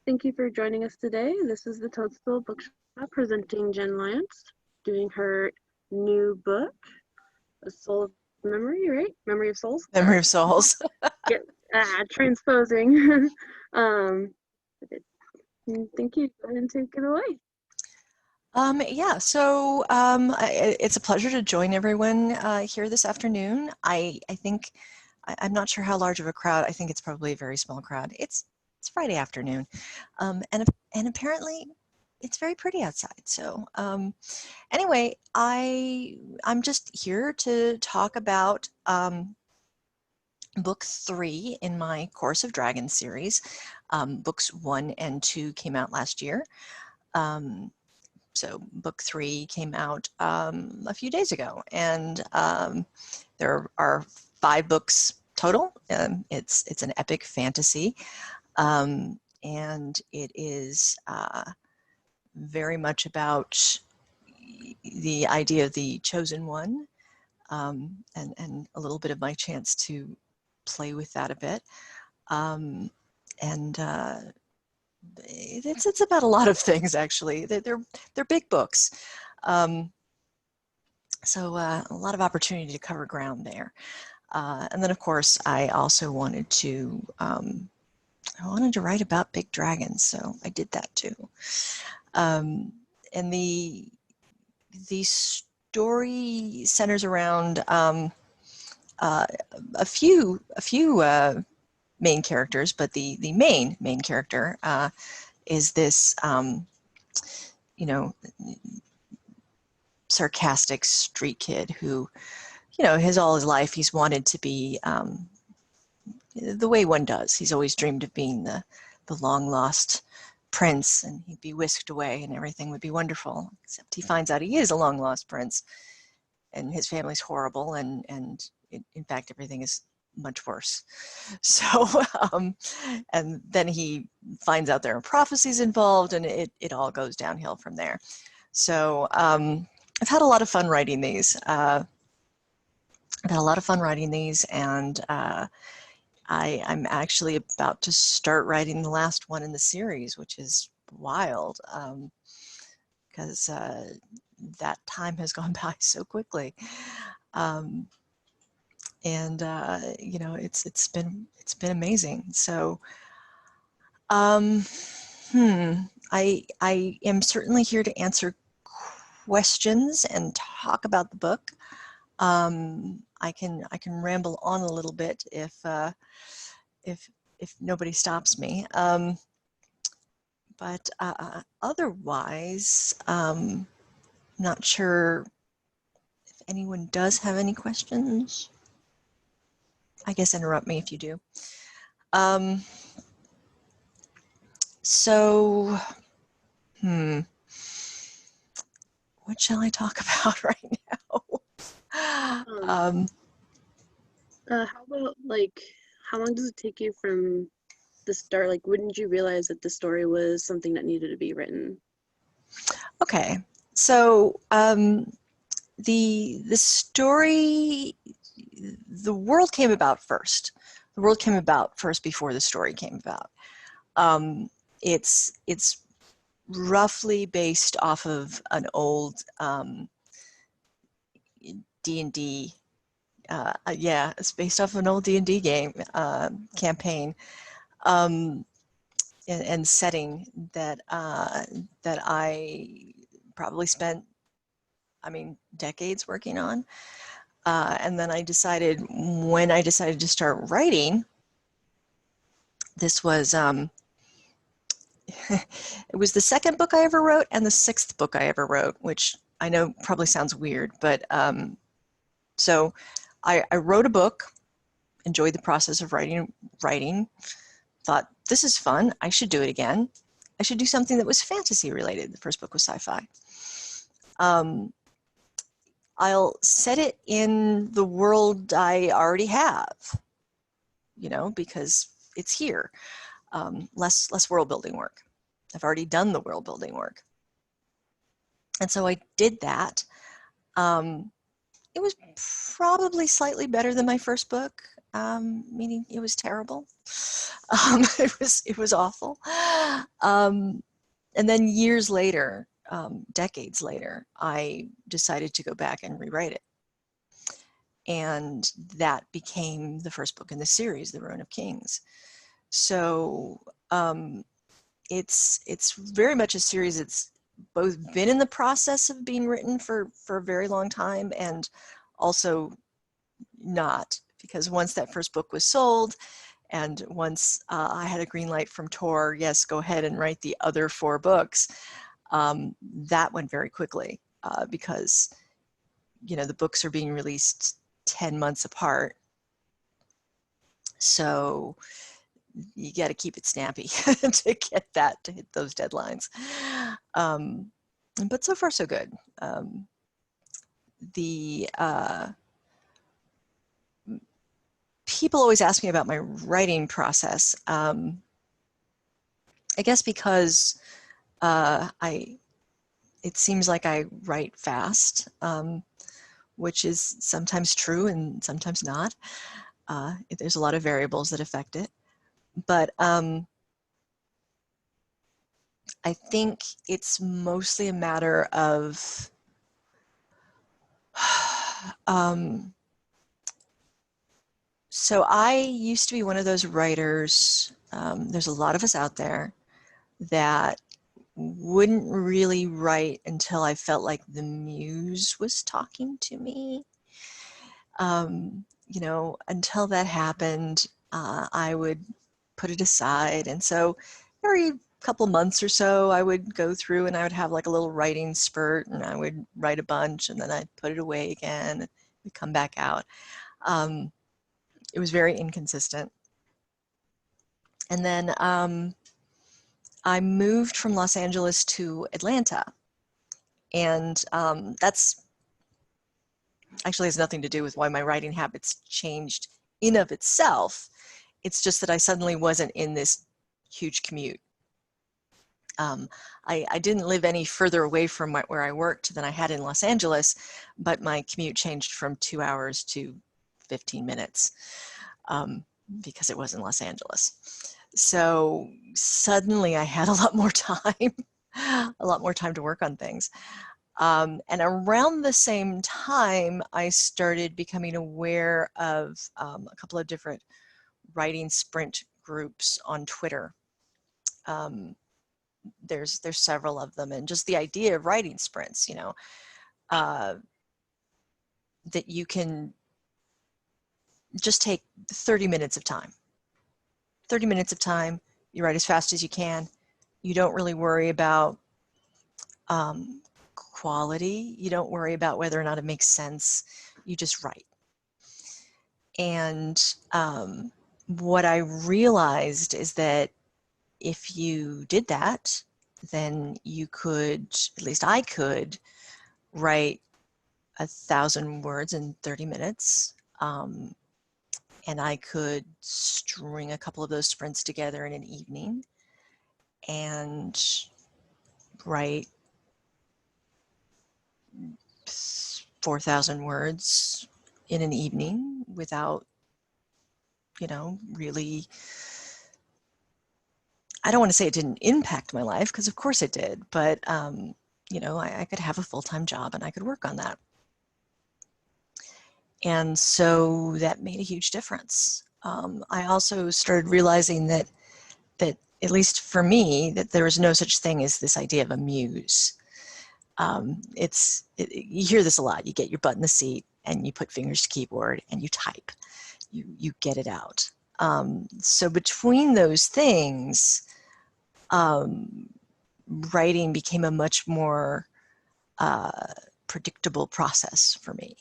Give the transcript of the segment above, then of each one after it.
Thank you for joining us today. This is the Toadstool Bookshop presenting Jenn Lyons, doing her new book, A Soul of Memory, right? Memory of Souls? Memory of Souls. Get, transposing. Thank you. Go ahead and take it away. It's a pleasure to join everyone here this afternoon. I'm not sure how large of a crowd. I think it's probably a very small crowd. It's Friday afternoon, and apparently it's very pretty outside. So anyway, I'm just here to talk about book 3 in my Course of Dragons series. Books 1 and 2 came out last year. So book 3 came out a few days ago, and there are 5 books total. It's an epic fantasy, and it is very much about the idea of the chosen one, and a little bit of my chance to play with that a bit. It's about a lot of things, actually. They're big books, so a lot of opportunity to cover ground there. And then, of course, I also wanted to write about big dragons, so I did that too. And the story centers around a few main characters, but the main character is this sarcastic street kid who, all his life he's wanted to be the way one does. He's always dreamed of being the long lost prince, and he'd be whisked away and everything would be wonderful, except he finds out he is a long lost prince and his family's horrible, and in fact everything is much worse. So and then he finds out there are prophecies involved, and it all goes downhill from there. So I've had a lot of fun writing these. And I'm actually about to start writing the last one in the series, which is wild, because that time has gone by so quickly. It's been amazing. So I am certainly here to answer questions and talk about the book. I can ramble on a little bit if nobody stops me. But otherwise, not sure if anyone does have any questions. I guess interrupt me if you do. So, what shall I talk about right now? How about, how long does it take you from the start? Like, when did you realize that the story was something that needed to be written? Okay, so the story, the world came about first. The world came about first before the story came about. It's roughly based off of an old D&D. Yeah, it's based off of an old D&D game campaign, and setting that I probably spent, decades working on. And then when I decided to start writing, this was it was the second book I ever wrote and the 6th book I ever wrote, which I know probably sounds weird, but so I wrote a book, enjoyed the process of writing, thought, this is fun, I should do it again. I should do something that was fantasy related. The first book was sci-fi. I'll set it in the world I already have, because it's here. Less world building work. I've already done the world building work. And so I did that. It was probably slightly better than my first book, meaning it was terrible. It was awful. And then years later, decades later, I decided to go back and rewrite it. And that became the first book in the series, The Ruin of Kings. So it's very much a series that's both been in the process of being written for a very long time, and also not, because once that first book was sold, and once I had a green light from Tor, yes, go ahead and write the other 4 books, that went very quickly, because, you know, the books are being released 10 months apart. So you got to keep it snappy to get that, to hit those deadlines. But so far, so good. People always ask me about my writing process. I guess because it seems like I write fast, which is sometimes true and sometimes not. There's a lot of variables that affect it. But I think it's mostly a matter of so I used to be one of those writers, there's a lot of us out there, that wouldn't really write until I felt like the muse was talking to me. You know, until that happened, I would put it aside. And so every couple months or so, I would go through and I would have like a little writing spurt, and I would write a bunch, and then I'd put it away again, and it'd come back out. It was very inconsistent. And then I moved from Los Angeles to Atlanta. And that's actually has nothing to do with why my writing habits changed in of itself. It's just that I suddenly wasn't in this huge commute. I didn't live any further away from where I worked than I had in Los Angeles, but my commute changed from 2 hours to 15 minutes because it was in Los Angeles. So suddenly I had a lot more time, to work on things. And around the same time, I started becoming aware of a couple of different writing sprint groups on Twitter. There's several of them, and just the idea of writing sprints, you know, that you can just take 30 minutes of time. 30 minutes of time, you write as fast as you can. You don't really worry about quality. You don't worry about whether or not it makes sense. You just write. And what I realized is that if you did that, then you could, at least I could, write 1,000 words in 30 minutes. And I could string a couple of those sprints together in an evening and write 4,000 words in an evening without, you know, really, I don't want to say it didn't impact my life, because of course it did, but, you know, I could have a full-time job and I could work on that. And so that made a huge difference. I also started realizing that at least for me, that there was no such thing as this idea of a muse. You hear this a lot. You get your butt in the seat and you put fingers to keyboard and you type. You get it out. So between those things, writing became a much more predictable process for me.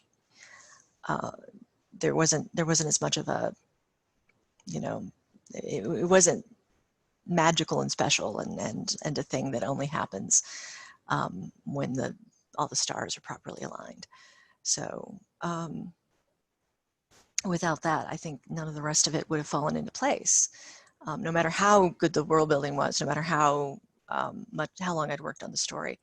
There wasn't as much of a, you know, it wasn't magical and special and a thing that only happens when all the stars are properly aligned. So without that, I think none of the rest of it would have fallen into place. No matter how good the world building was, no matter how long I'd worked on the story,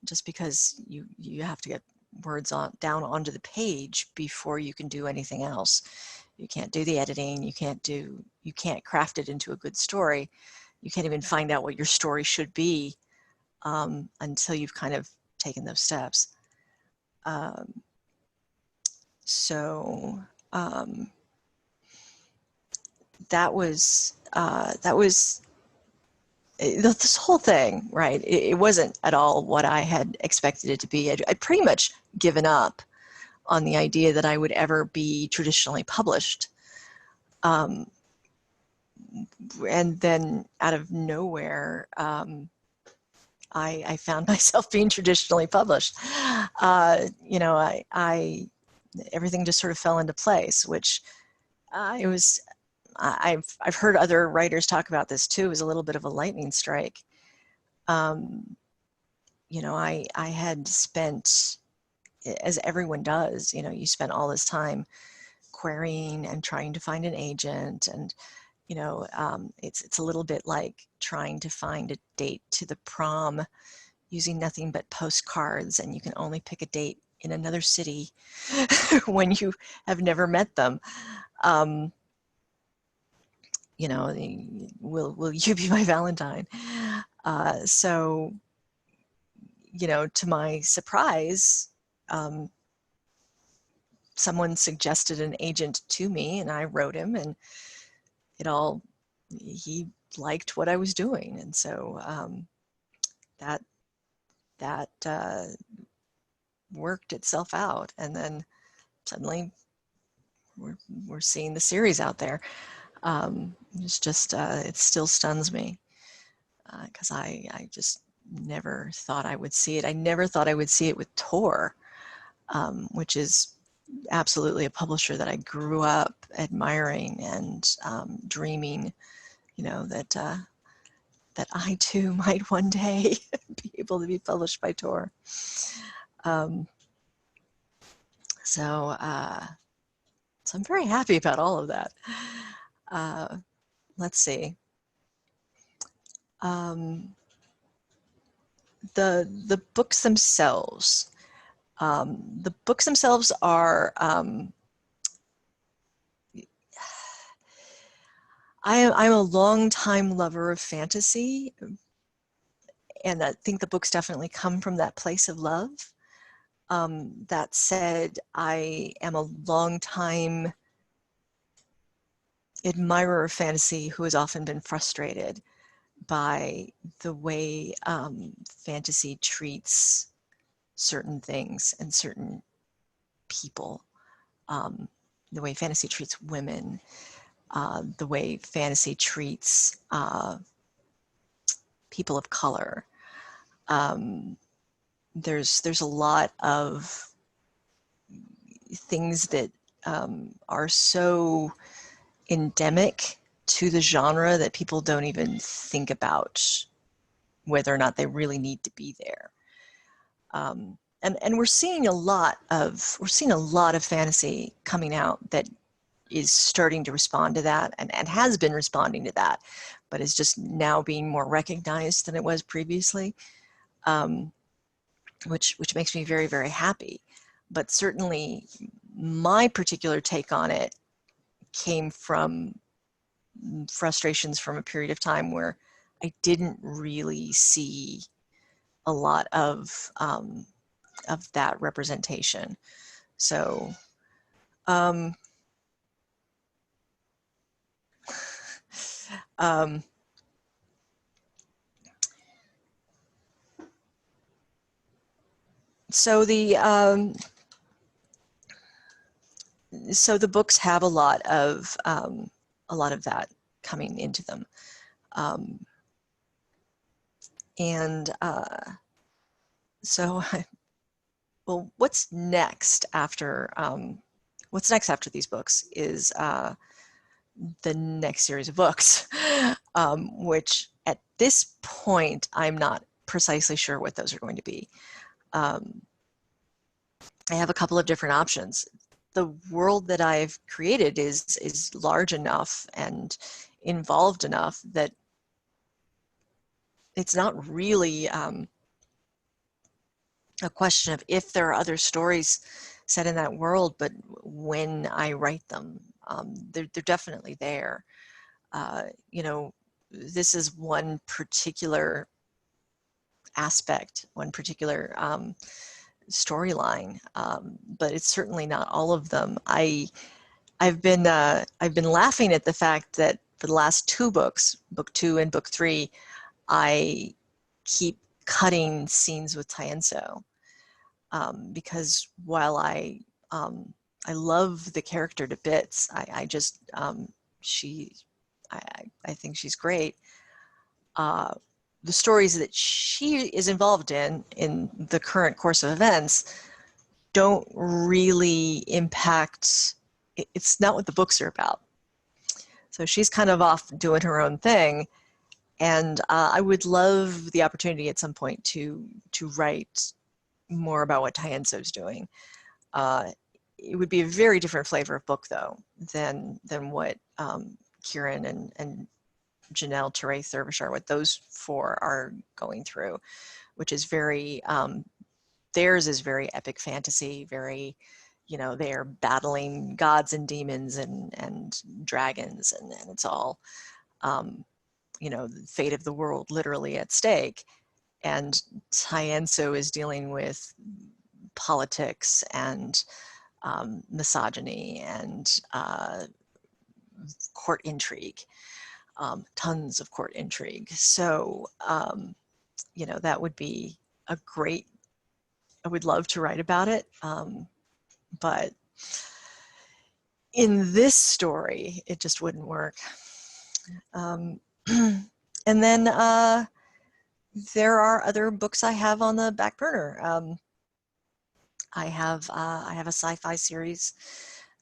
just because you have to get words down onto the page before you can do anything else. You can't do the editing. You can't craft it into a good story. You can't even find out what your story should be until you've kind of taken those steps. So that was this whole thing, right? It wasn't at all what I had expected it to be. I'd pretty much given up on the idea that I would ever be traditionally published. And then out of nowhere, I found myself being traditionally published. You know, everything just sort of fell into place, which I've heard other writers talk about this too. It was a little bit of a lightning strike. You know, I had spent, as everyone does, you know, you spent all this time querying and trying to find an agent, and you know, it's a little bit like trying to find a date to the prom using nothing but postcards, and you can only pick a date in another city when you have never met them. You know, will you be my Valentine? So, you know, to my surprise, someone suggested an agent to me, and I wrote him, and he liked what I was doing, and so that worked itself out, and then suddenly we're seeing the series out there. It's just it still stuns me because I just never thought I would see it. I never thought I would see it with Tor, which is absolutely a publisher that I grew up admiring and dreaming, you know, that I too might one day be able to be published by Tor. So I'm very happy about all of that. Let's see. The books themselves. The books themselves are. I'm a long-time lover of fantasy, and I think the books definitely come from that place of love. That said, I am a long-time admirer of fantasy who has often been frustrated by the way fantasy treats certain things and certain people, the way fantasy treats women, the way fantasy treats people of color. There's a lot of things that are so endemic to the genre that people don't even think about whether or not they really need to be there. And we're seeing a lot of fantasy coming out that is starting to respond to that and has been responding to that, but is just now being more recognized than it was previously, which makes me very, very happy. But certainly my particular take on it came from frustrations from a period of time where I didn't really see a lot of that representation. So so the books have a lot of that coming into them, and so well, what's next after these books is the next series of books, which at this point I'm not precisely sure what those are going to be. I have a couple of different options. The world that I've created is large enough and involved enough that it's not really a question of if there are other stories set in that world, but when I write them. They're definitely there. You know, this is one particular aspect, one particular storyline, but it's certainly not all of them. I've been laughing at the fact that for the last two books, book 2 and book 3, I keep cutting scenes with Tienso, because while I love the character to bits, I just I think she's great. The stories that she is involved in the current course of events don't really impact, it's not what the books are about. So she's kind of off doing her own thing. And I would love the opportunity at some point to write more about what Tienso's doing. It would be a very different flavor of book, though, than what Kihrin and Janel Theranon, what those four are going through, which is very, theirs is very epic fantasy, very, you know, they are battling gods and demons and dragons, and it's all, you know, the fate of the world literally at stake. And Tienso is dealing with politics and misogyny and court intrigue, tons of court intrigue. So, you know, that would be a great, I would love to write about it. But in this story, it just wouldn't work. And then there are other books I have on the back burner. I have a sci-fi series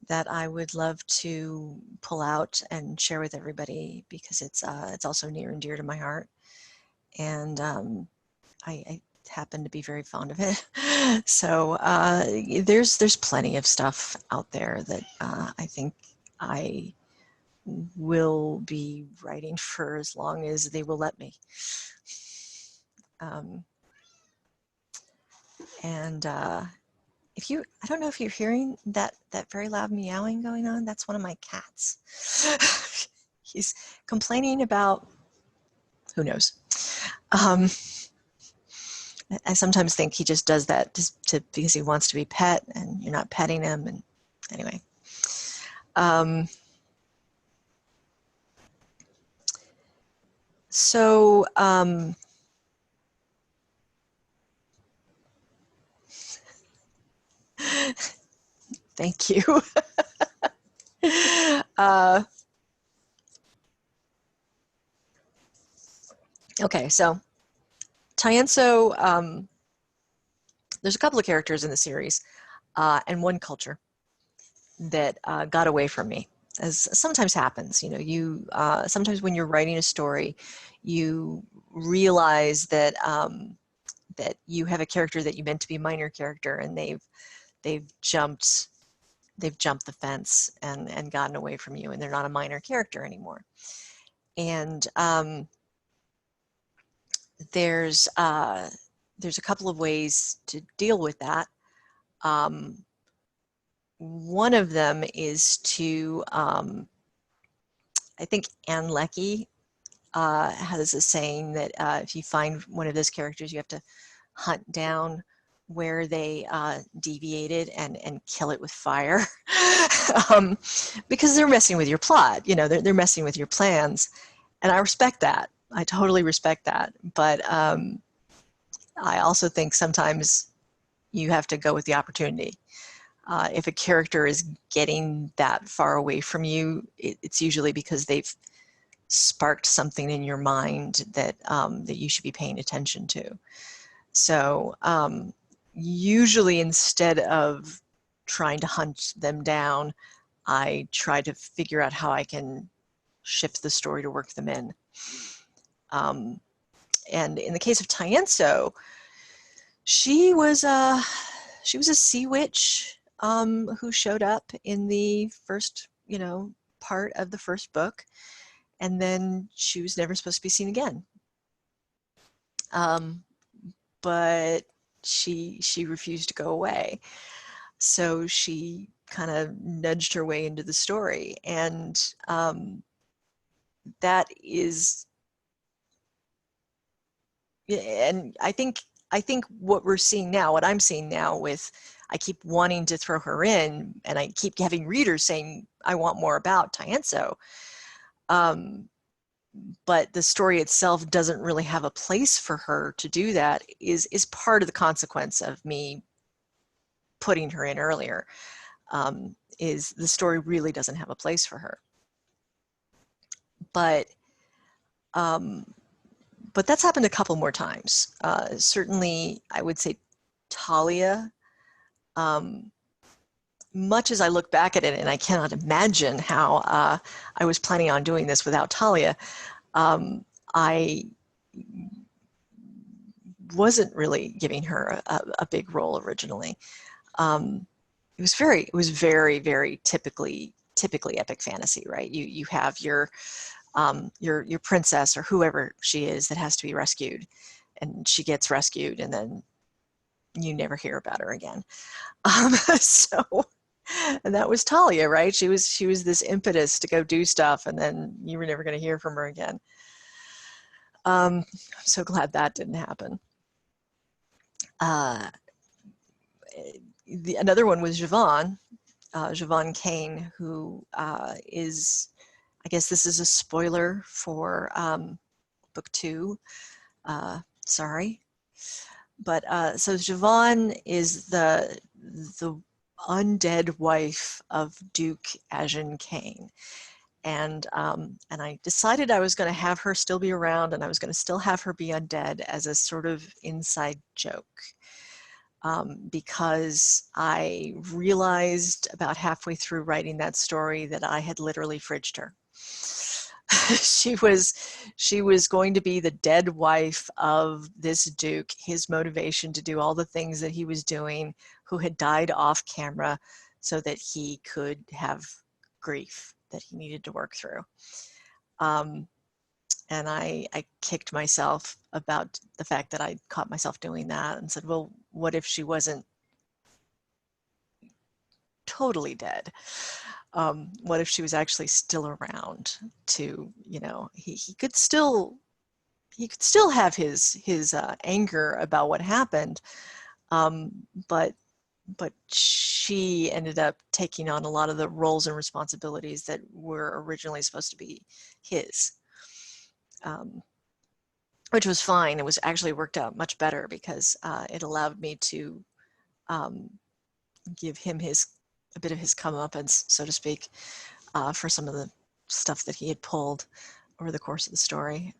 that I would love to pull out and share with everybody, because it's also near and dear to my heart, and I happen to be very fond of it. So there's plenty of stuff out there that I think I will be writing for as long as they will let me. And if you, I don't know if you're hearing that very loud meowing going on. That's one of my cats. He's complaining about, who knows. I sometimes think he just does that because he wants to be pet, and you're not petting him. And anyway, so thank you. Okay, so Tienso, there's a couple of characters in the series and one culture that got away from me, as sometimes happens. You know, you sometimes when you're writing a story, you realize that that you have a character that you meant to be a minor character, and they've jumped the fence and gotten away from you, and they're not a minor character anymore. And there's a couple of ways to deal with that. One of them is to, I think Anne Leckie has a saying that if you find one of those characters, you have to hunt down where they deviated and kill it with fire. Because they're messing with your plot, you know, they're messing with your plans. And I respect that. I totally respect that. But I also think sometimes you have to go with the opportunity. If a character is getting that far away from you, it's usually because they've sparked something in your mind that that you should be paying attention to. So usually, instead of trying to hunt them down, I try to figure out how I can shift the story to work them in. And in the case of Tienso, she was a sea witch who showed up in the first, you know, part of the first book, and then she was never supposed to be seen again. But she refused to go away, so she kind of nudged her way into the story. And that is, and I think what we're seeing now, what I'm seeing now with, I keep wanting to throw her in, and I keep having readers saying, I want more about Tyenso. But the story itself doesn't really have a place for her to do that, is part of the consequence of me putting her in earlier, is the story really doesn't have a place for her. But that's happened a couple more times. Certainly, I would say Talia, much as I look back at it, and I cannot imagine how I was planning on doing this without Talia, I wasn't really giving her a big role originally. It was very, very typically epic fantasy, right? You have your princess or whoever she is that has to be rescued, and she gets rescued, and then you never hear about her again. So, and that was Talia, right? She was this impetus to go do stuff, and then you were never going to hear from her again. I'm so glad that didn't happen. Another one was Javon Kane, who is, I guess this is a spoiler for book 2. Sorry. But so Javon is the undead wife of Duke Ajin Kane. And I decided I was going to have her still be around, and I was going to still have her be undead as a sort of inside joke. Because I realized about halfway through writing that story that I had literally fridged her. She was going to be the dead wife of this Duke, his motivation to do all the things that he was doing, who had died off camera so that he could have grief that he needed to work through. And I kicked myself about the fact that I caught myself doing that, and said, well, what if she wasn't totally dead? What if she was actually still around to, he could still have his anger about what happened, but she ended up taking on a lot of the roles and responsibilities that were originally supposed to be his, which was fine. It was actually worked out much better because it allowed me to give him a bit of his comeuppance, so to speak, for some of the stuff that he had pulled over the course of the story.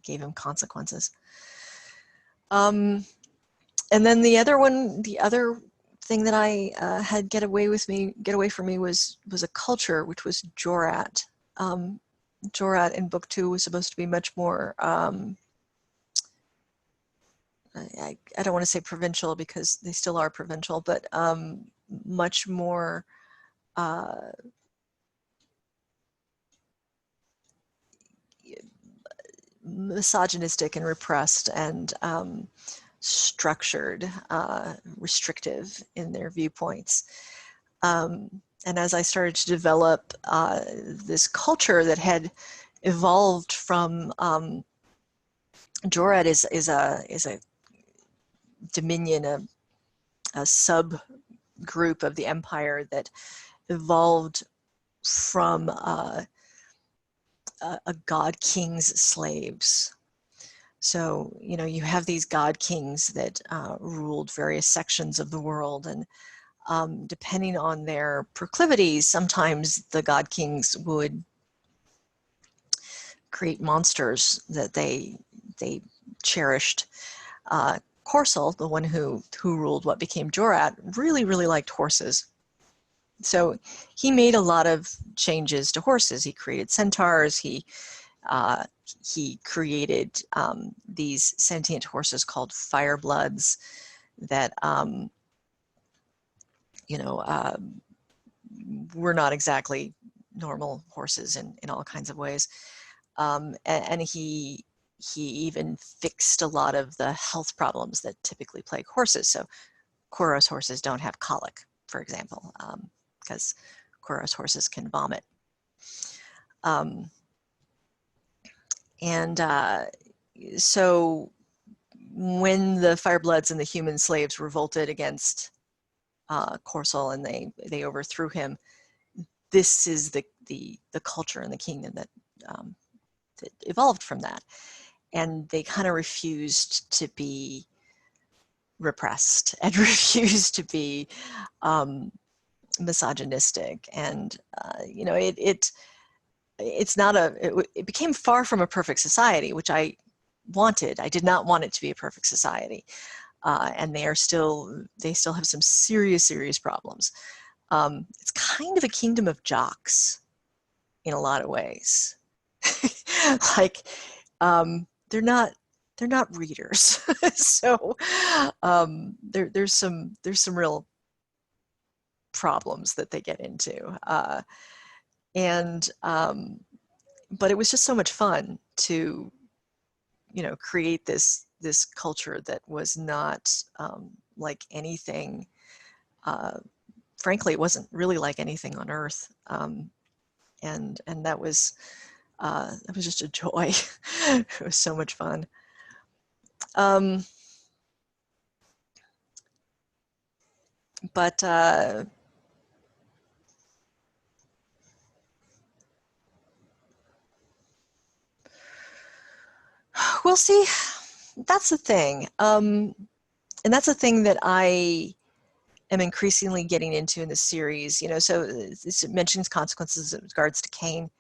Gave him consequences. And then the other thing that I had get away from me was a culture, which was Jorat. Jorat in book 2 was supposed to be much more, I don't want to say provincial because they still are provincial, but much more misogynistic and repressed and structured, restrictive in their viewpoints. And as I started to develop this culture that had evolved from Jorat is a dominion, a subgroup of the empire that evolved from a god king's slaves. So, you have these god kings that ruled various sections of the world, and depending on their proclivities, sometimes the god kings would create monsters that they cherished. Corcel, the one who ruled what became Jorat, really, really liked horses. So he made a lot of changes to horses. He created centaurs. He created these sentient horses called firebloods that were not exactly normal horses in all kinds of ways. And he even fixed a lot of the health problems that typically plague horses. So Quur's horses don't have colic, for example. because Quur's horses can vomit. Um, and so when the Firebloods and the human slaves revolted against Corcel and they overthrew him, this is the culture in the kingdom that evolved from that. And they kind of refused to be repressed and refused to be misogynistic. And, you know, it's not it became far from a perfect society, which I wanted. I did not want it to be a perfect society. And they still have some serious problems. It's kind of a kingdom of jocks in a lot of ways. Like, they're not readers. So there's some real problems that they get into. But it was just so much fun to, you know, create this culture that was not like anything. Frankly, it wasn't really like anything on Earth, and that was just a joy. It was so much fun. But we'll see. That's the thing. And that's the thing that I am increasingly getting into in the series. You know, so it mentions consequences in regards to Cain.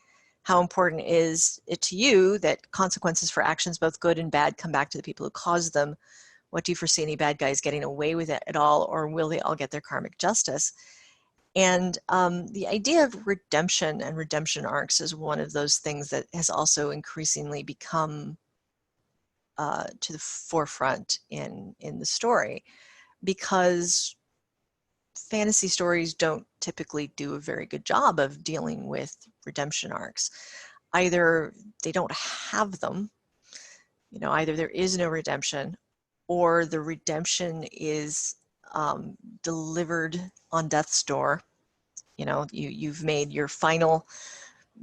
How important is it to you that consequences for actions, both good and bad, come back to the people who caused them? What do you foresee any bad guys getting away with it at all, or will they all get their karmic justice? And the idea of redemption and redemption arcs is one of those things that has also increasingly become to the forefront in the story, because fantasy stories don't typically do a very good job of dealing with redemption arcs. Either they don't have them, you know, either there is no redemption, or the redemption is delivered on death's door. You know, you've made your final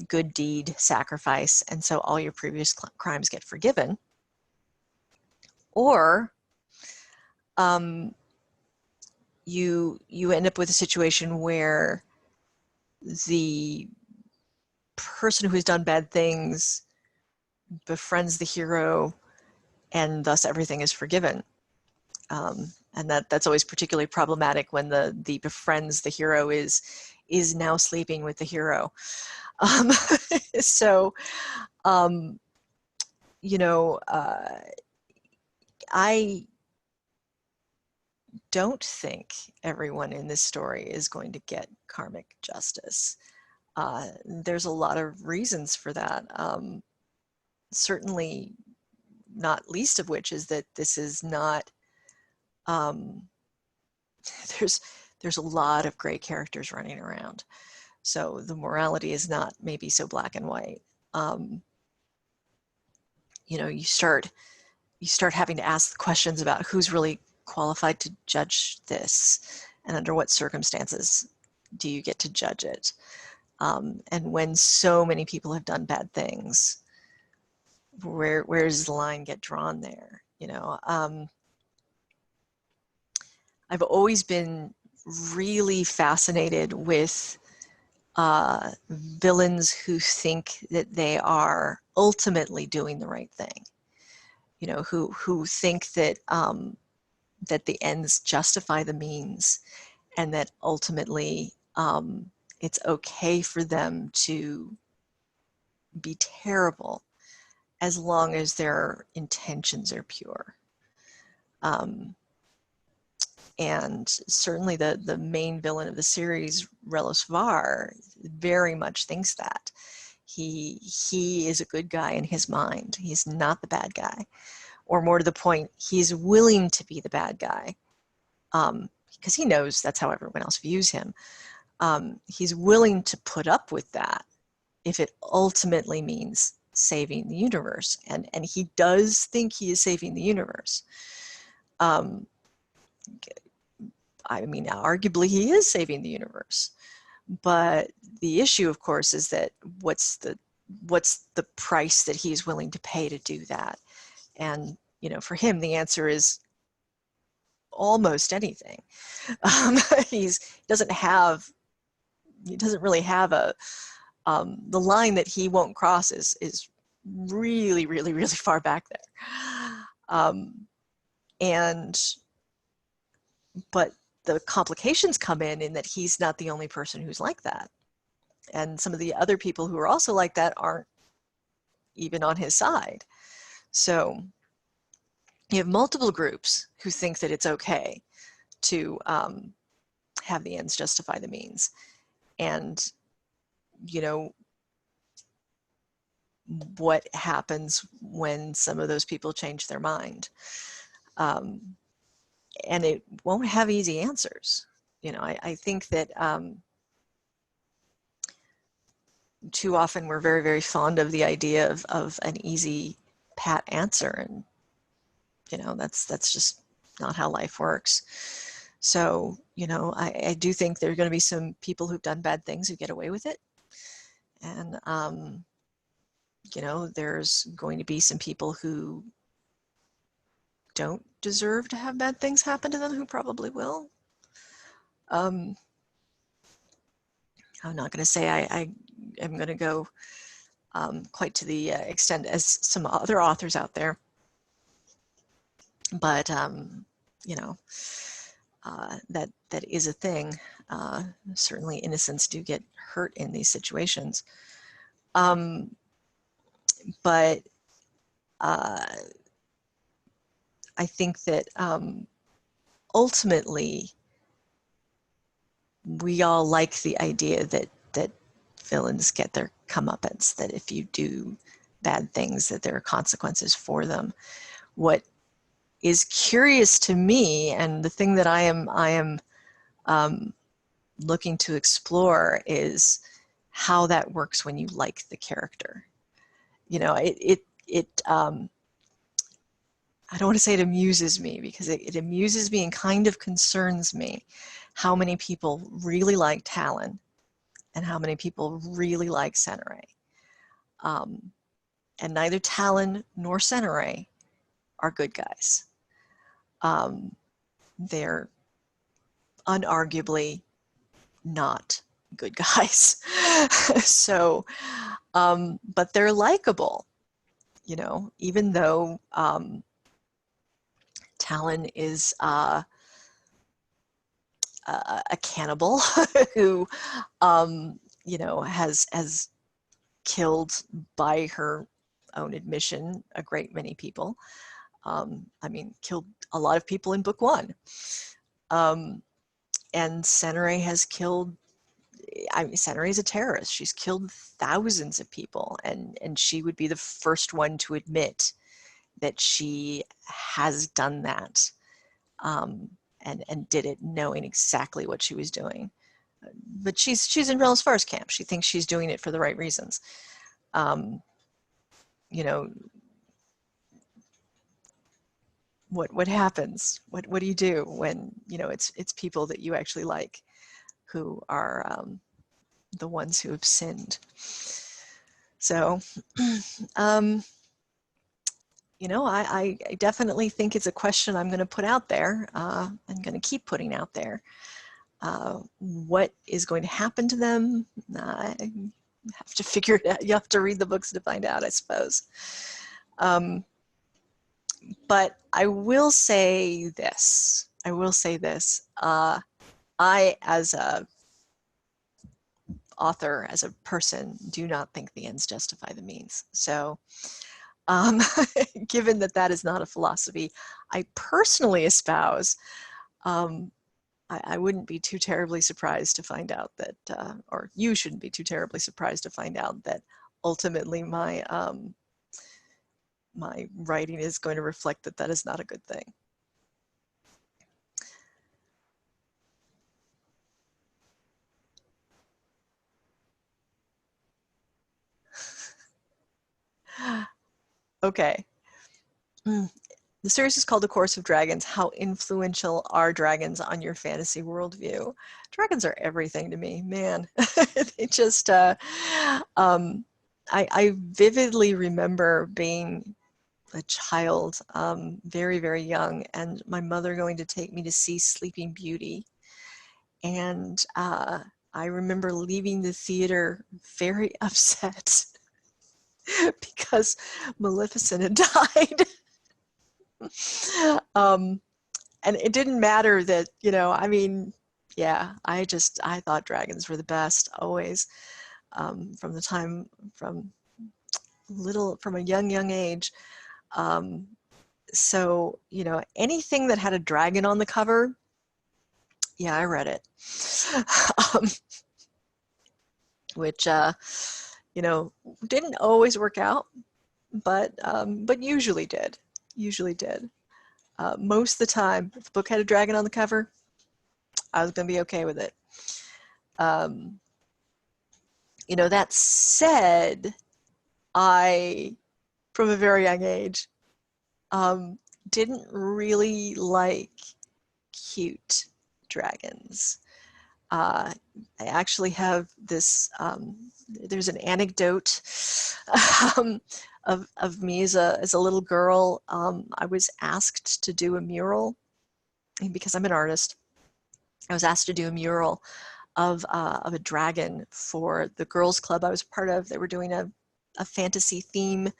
good deed sacrifice, and so all your previous crimes get forgiven. Or you end up with a situation where the person who's done bad things befriends the hero, and thus everything is forgiven. And that's always particularly problematic when the befriends the hero is now sleeping with the hero. So, you know, I don't think everyone in this story is going to get karmic justice. There's a lot of reasons for that. Certainly, not least of which is that this is not. There's a lot of gray characters running around, so the morality is not maybe so black and white. You know, you start having to ask the questions about who's really qualified to judge this, and under what circumstances do you get to judge it? And when so many people have done bad things, where does the line get drawn there? You know, I've always been really fascinated with villains who think that they are ultimately doing the right thing. You know, who think that that the ends justify the means, and that ultimately it's okay for them to be terrible as long as their intentions are pure. And certainly the main villain of the series, Relos Var, very much thinks that. He is a good guy in his mind. He's not the bad guy. Or more to the point, he's willing to be the bad guy, because he knows that's how everyone else views him. He's willing to put up with that if it ultimately means saving the universe. And he does think he is saving the universe. I mean, arguably he is saving the universe. But the issue, of course, is that what's the price that he's willing to pay to do that? And, for him, the answer is almost anything. He doesn't really have the line that he won't cross is really, really, really far back there. But the complications come in that he's not the only person who's like that. And some of the other people who are also like that aren't even on his side. So you have multiple groups who think that it's okay to have the ends justify the means. And, what happens when some of those people change their mind? And it won't have easy answers. I think that too often we're very, very fond of the idea of an easy, pat answer. And, that's just not how life works. So, I do think there are going to be some people who've done bad things who get away with it. And, there's going to be some people who don't deserve to have bad things happen to them who probably will. I'm not going to say I am going to go quite to the extent as some other authors out there. But, that is a thing. Certainly innocents do get hurt in these situations. But I think that ultimately we all like the idea that villains get their comeuppance, that if you do bad things, that there are consequences for them. What is curious to me, and the thing that I am looking to explore, is how that works when you like the character. I don't want to say it amuses me, because it amuses me and kind of concerns me how many people really like Talon and how many people really like Senere. And neither Talon nor Senere are good guys. They're unarguably not good guys. So, but they're likable, even though Talon is a cannibal who, has killed, by her own admission, a great many people. Killed a lot of people in book 1. And Senere has killed, Senere is a terrorist. She's killed thousands of people, and she would be the first one to admit that she has done that, and did it knowing exactly what she was doing. But she's in Relos Var's camp. She thinks she's doing it for the right reasons. What happens? What do you do when it's people that you actually like who are the ones who have sinned? So, I definitely think it's a question I'm going to put out there. I'm going to keep putting out there. What is going to happen to them? I have to figure it out. You have to read the books to find out, I suppose. But I will say this. I, as a author, as a person, do not think the ends justify the means. So, given that is not a philosophy I personally espouse, I wouldn't be too terribly surprised to find out that, or you shouldn't be too terribly surprised to find out that ultimately my my writing is going to reflect that is not a good thing. Okay. The series is called The Course of Dragons. How influential are dragons on your fantasy worldview? Dragons are everything to me, man. They just, I vividly remember being a child, very, very young, and my mother going to take me to see Sleeping Beauty. And I remember leaving the theater very upset because Maleficent had died. And it didn't matter that, I mean, yeah, I thought dragons were the best always, from the time, from a young age. So, anything that had a dragon on the cover, yeah, I read it. Which, didn't always work out, but usually did. Most of the time, if the book had a dragon on the cover, I was going to be okay with it. That said, I, from a very young age, didn't really like cute dragons. I actually have this, there's an anecdote of me as a little girl. I was asked to do a mural, because I'm an artist. I was asked to do a mural of a dragon for the girls' club I was part of. They were doing a fantasy theme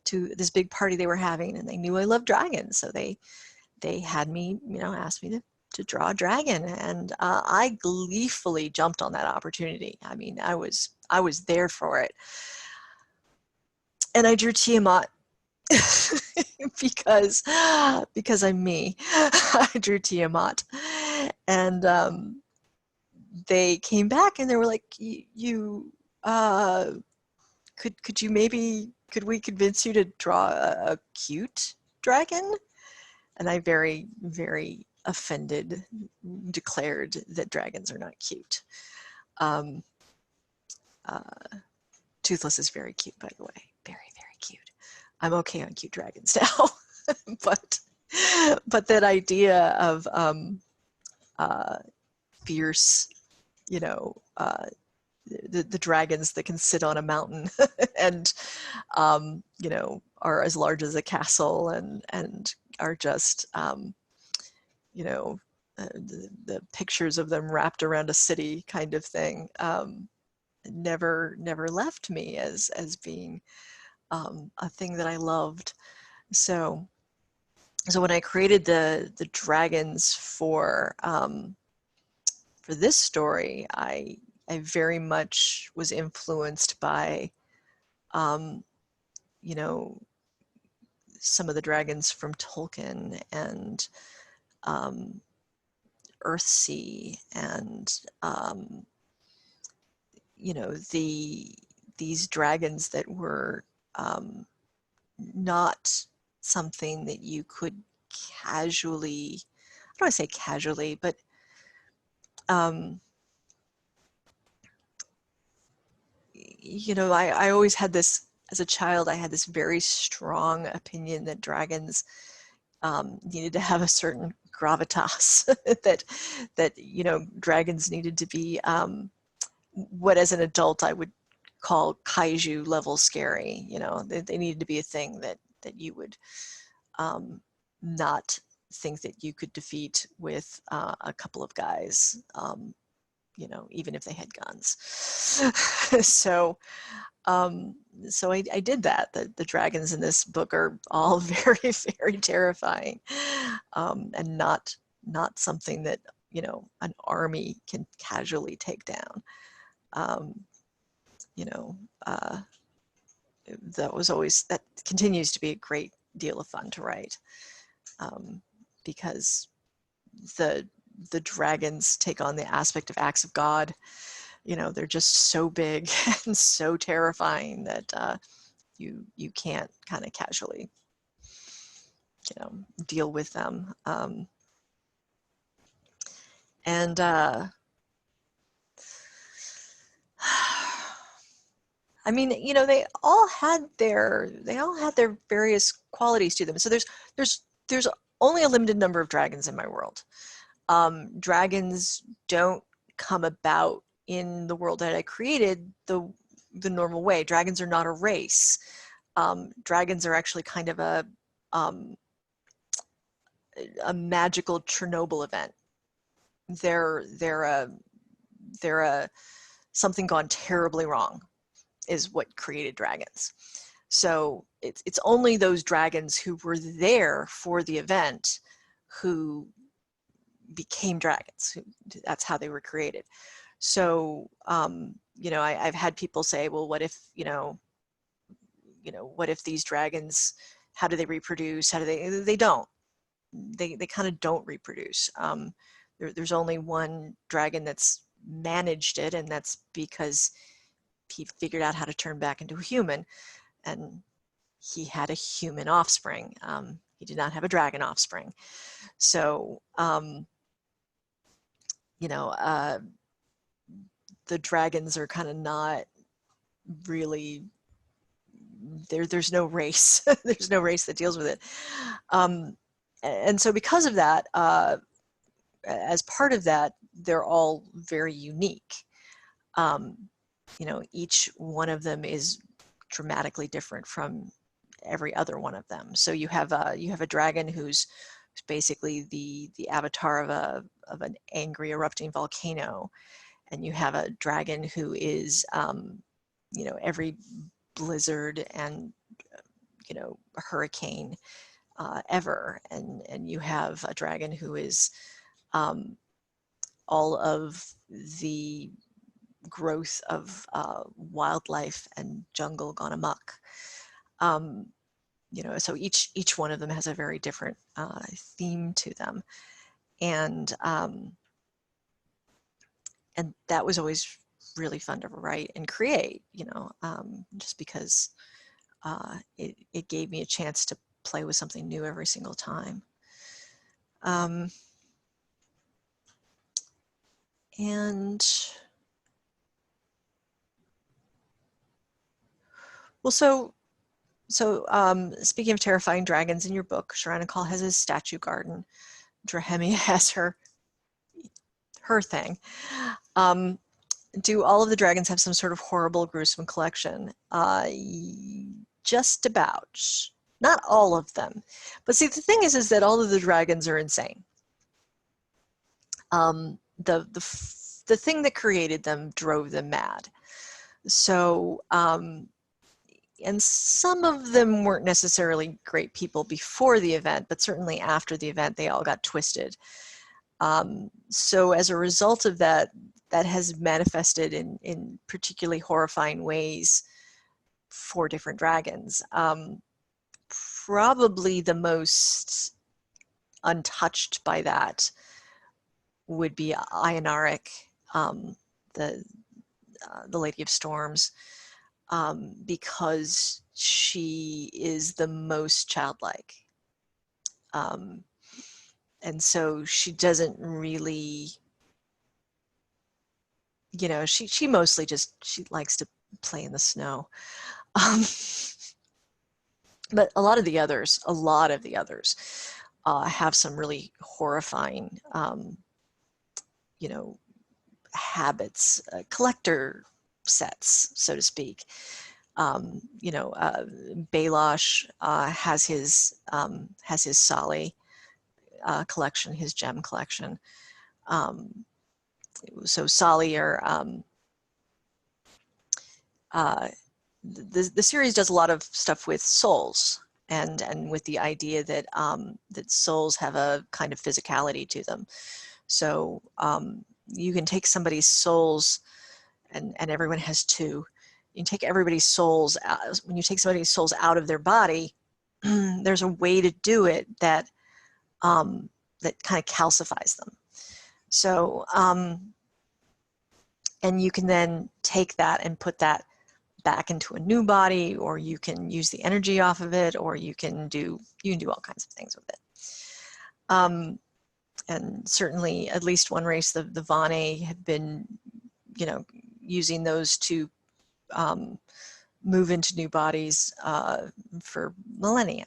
to this big party they were having, and they knew I loved dragons, so they had me, asked me to draw a dragon, and I gleefully jumped on that opportunity. I mean, I was there for it, and I drew Tiamat because I'm me. I drew Tiamat, and they came back and they were like, "You, could you maybe, could we convince you to draw a cute dragon?" And I very, very offended declared that dragons are not cute. Toothless is very cute, by the way. Very, very cute. I'm okay on cute dragons now. but that idea of fierce, the dragons that can sit on a mountain and are as large as a castle and are just the pictures of them wrapped around a city kind of thing, never left me as being a thing that I loved. So when I created the dragons for this story, I very much was influenced by some of the dragons from Tolkien and Earthsea, and these dragons that were not something that you could casually, I don't want to say casually, but I always had this, as a child, I had this very strong opinion that dragons needed to have a certain gravitas, that dragons needed to be what as an adult I would call kaiju level scary. They needed to be a thing that you would not think that you could defeat with a couple of guys, even if they had guns. So I did that. The dragons in this book are all very, very terrifying, and not something that an army can casually take down. That continues to be a great deal of fun to write, because the dragons take on the aspect of acts of God. They're just so big and so terrifying that you can't kind of casually deal with them. And I mean, they all had their various qualities to them. So there's there's only a limited number of dragons in my world. Dragons don't come about in the world that I created the normal way. Dragons are not a race. Dragons are actually kind of a magical Chernobyl event. They're a something gone terribly wrong is what created dragons. So it's only those dragons who were there for the event who became dragons. That's how they were created. So you know, I've had people say, well, what if what if these dragons, how do they reproduce? How do they don't. They kind of don't reproduce. There's only one dragon that's managed it, and that's because he figured out how to turn back into a human, and he had a human offspring. He did not have a dragon offspring. So, you know, the dragons are kind of not really, there's no race. There's no race that deals with it. And so because of that, as part of that, they're all very unique. You know, each one of them is dramatically different from every other one of them. So you have a dragon who's basically the avatar of an angry erupting volcano, and you have a dragon who is you know, every blizzard and you know, hurricane ever, and you have a dragon who is all of the growth of wildlife and jungle gone amok. You know, so each one of them has a very different theme to them, and that was always really fun to write and create. You know, just because it gave me a chance to play with something new every single time. And well, so speaking of terrifying dragons, in your book, Sharanikal has his statue garden. Drahemia has her thing. Do all of the dragons have some sort of horrible, gruesome collection? Just about. Not all of them. But see, the thing is that all of the dragons are insane. The thing that created them drove them mad. So, and some of them weren't necessarily great people before the event, but certainly after the event, they all got twisted. So as a result of that, that has manifested in particularly horrifying ways for different dragons. Probably the most untouched by that would be Ionaric, the Lady of Storms, because she is the most childlike. And so she doesn't really, you know, she mostly just, she likes to play in the snow. But a lot of the others have some really horrifying, you know, habits, collector sets, so to speak. You know, Balosh has his Sali collection, his gem collection. So Sali are the series does a lot of stuff with souls, and with the idea that that souls have a kind of physicality to them. So you can take somebody's souls, and everyone has two. You can take everybody's souls out. When you take somebody's souls out of their body, there's a way to do it that that kind of calcifies them. So and you can then take that and put that back into a new body, or you can use the energy off of it, or you can do all kinds of things with it. And certainly at least one race, the Vane, have been, you know, using those to move into new bodies for millennia.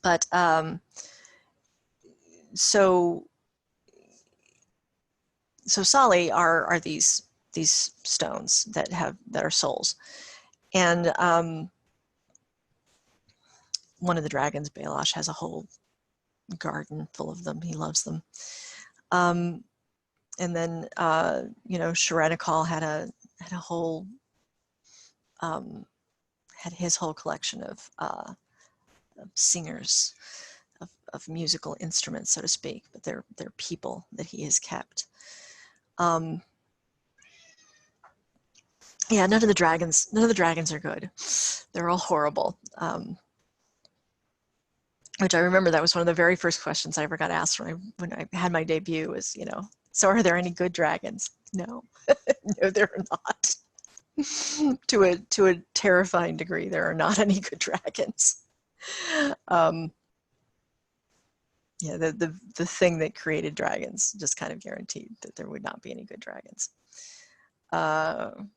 But so Sali are these stones that are souls, and one of the dragons, Balosh, has a whole garden full of them. He loves them. And then you know, Sharenikal had a whole had his whole collection of singers, of musical instruments, so to speak, but they're people that he has kept. Yeah, none of the dragons are good. They're all horrible. Which I remember that was one of the very first questions I ever got asked when I had my debut was, you know, so are there any good dragons? No, no, there are not. to a terrifying degree, there are not any good dragons. Yeah, the thing that created dragons just kind of guaranteed that there would not be any good dragons. And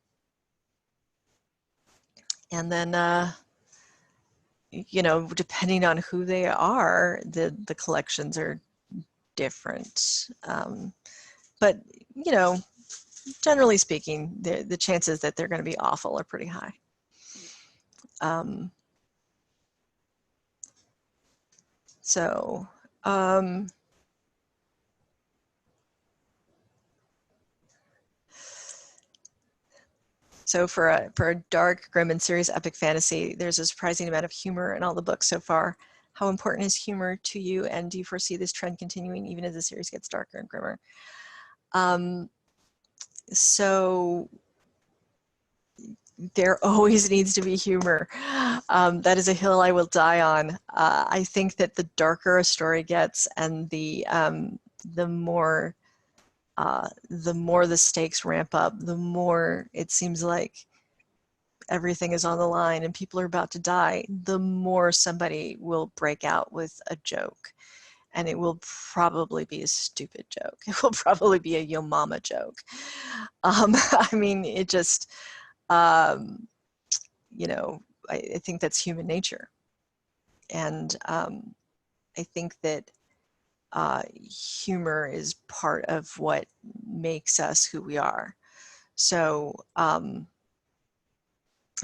then, you know, depending on who they are, the collections are different. But, you know, generally speaking, the chances that they're going to be awful are pretty high. So for a dark, grim, and serious epic fantasy, there's a surprising amount of humor in all the books so far. How important is humor to you, and do you foresee this trend continuing even as the series gets darker and grimmer? So there always needs to be humor. That is a hill I will die on. I think that the darker a story gets, and the more the stakes ramp up, the more it seems like everything is on the line and people are about to die, the more somebody will break out with a joke. And it will probably be a stupid joke. It will probably be a yo mama joke. I mean, it just, you know, I think that's human nature. And I think that humor is part of what makes us who we are. So,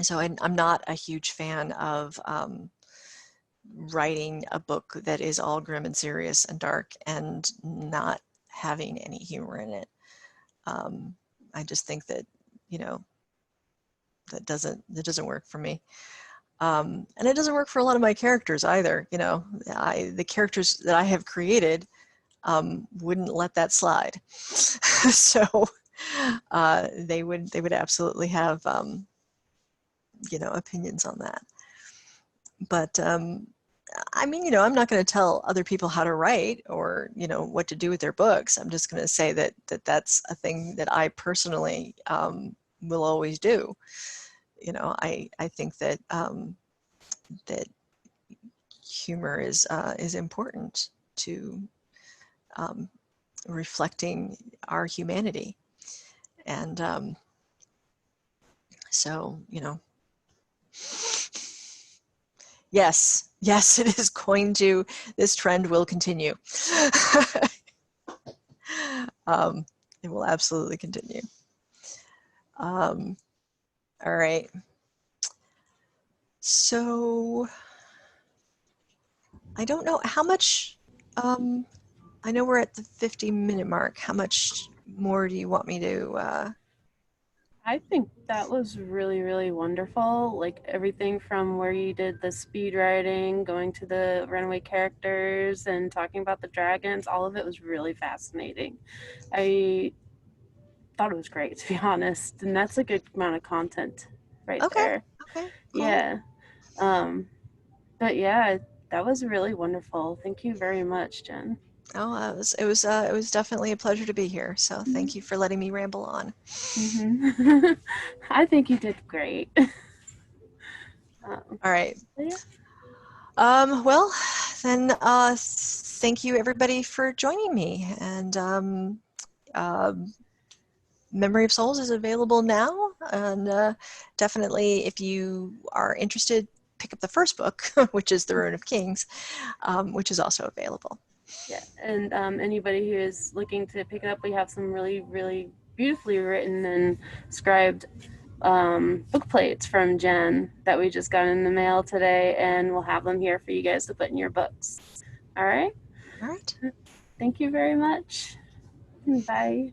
so I'm not a huge fan of writing a book that is all grim and serious and dark and not having any humor in it. I just think that, you know, that doesn't work for me. And it doesn't work for a lot of my characters either. You know, the characters that I have created wouldn't let that slide. So they would absolutely have, you know, opinions on that. But I mean, you know, I'm not going to tell other people how to write or, you know, what to do with their books. I'm just going to say that that's a thing that I personally will always do. You know, I think that that humor is important to reflecting our humanity, and so, you know, yes, it is going to. This trend will continue. It will absolutely continue. All right. So I don't know how much, I know we're at the 50-minute mark. How much more do you want me to? I think that was really, really wonderful. Like everything from where you did the speed writing, going to the runaway characters, and talking about the dragons, all of it was really fascinating. I thought it was great, to be honest. And that's a good amount of content right Okay. there. Okay. Cool. Yeah. But yeah, that was really wonderful. Thank you very much, Jen. Oh, it was definitely a pleasure to be here. So thank you for letting me ramble on. Mm-hmm. I think you did great. All right. Yeah. Well, then thank you everybody for joining me. And Memory of Souls is available now, and definitely if you are interested pick up the first book, which is The Rune of Kings, which is also available. Yeah, and anybody who is looking to pick it up, we have some really, really beautifully written and scribed book plates from Jenn that we just got in the mail today, and we'll have them here for you guys to put in your books. All right? All right. Thank you very much. Bye.